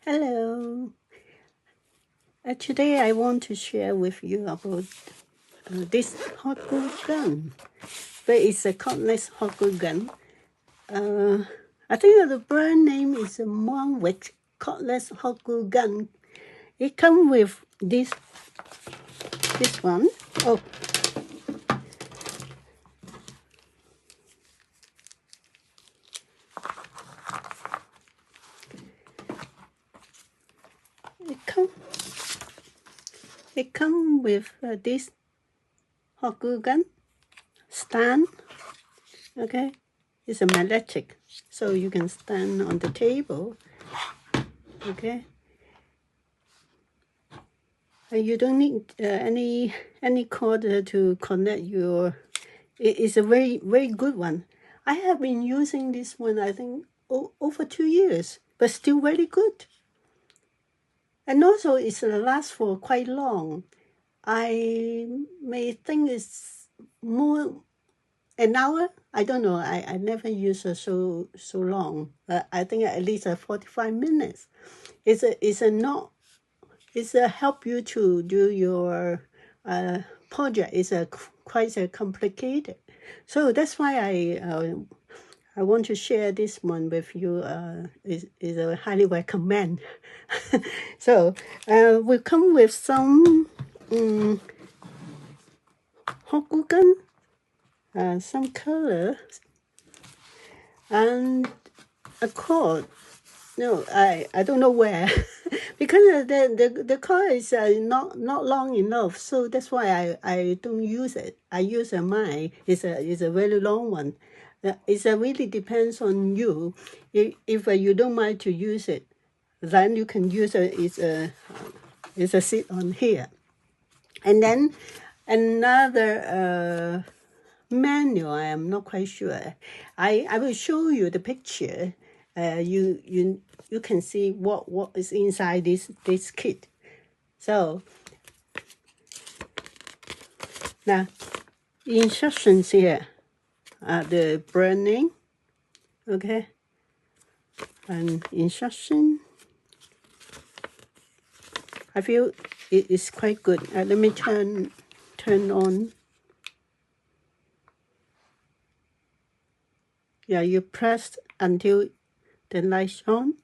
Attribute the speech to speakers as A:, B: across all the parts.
A: Hello. Today I want to share with you about this hot glue gun. But it's a cordless hot glue gun. I think the brand name is a Monvict cordless hot glue gun. It comes with this one. Oh, it come with this hot glue gun stand. Okay, it's a magnetic, so you can stand on the table. Okay. You don't need any cord to connect your. It's a very good one. I have been using this one, I think, over 2 years, but still very good. And also, it's lasts for quite long. I may think it's more an hour. I don't know. I never use it so long. I think at least 45 minutes. It's a help you to do your project. It's quite complicated, so that's why I want to share this one with you. Is a highly recommend. So we come with some hot glue gun, some color, and a cord. No, I don't know where because the cord is not long enough, so that's why I don't use it. I use mine. It's a very long one. It really depends on you. If you don't mind to use it, then you can use it. It's a sit on here, and then another manual. I am not quite sure. I will show you the picture. You can see what is inside this kit. So now instructions here are the burning, okay, and instruction. I feel it is quite good. Let me turn on. Yeah, you press until the light's on.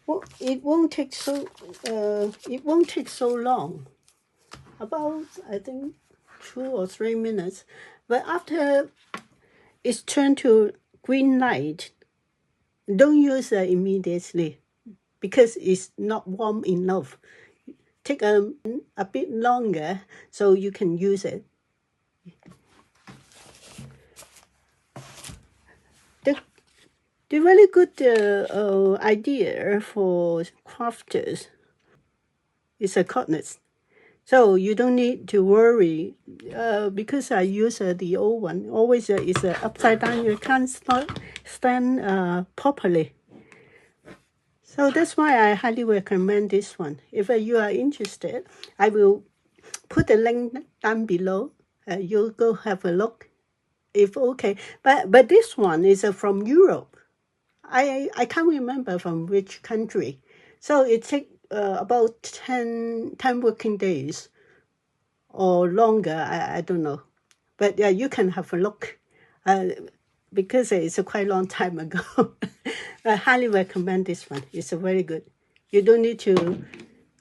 A: Well, it won't take so long. About, I think, 2 or 3 minutes. But after it's turned to green light, don't use it immediately because it's not warm enough. Take a bit longer so you can use it. The really good idea for crafters is a cordless. So you don't need to worry because I use the old one. Always is upside down. You can't stand properly. So that's why I highly recommend this one. If you are interested, I will put the link down below. You'll go have a look. If okay, but this one is from Europe. I can't remember from which country. So it takes about 10 working days or longer. I don't know. But yeah, you can have a look because it's a quite long time ago. I highly recommend this one. It's very good. You don't need to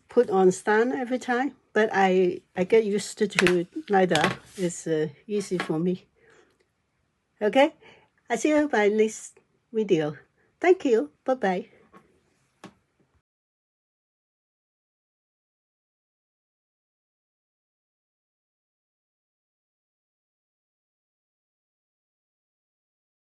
A: put on stand every time, but I get used to like that. It's easy for me. Okay, I see you by next video. Thank you. Bye-bye.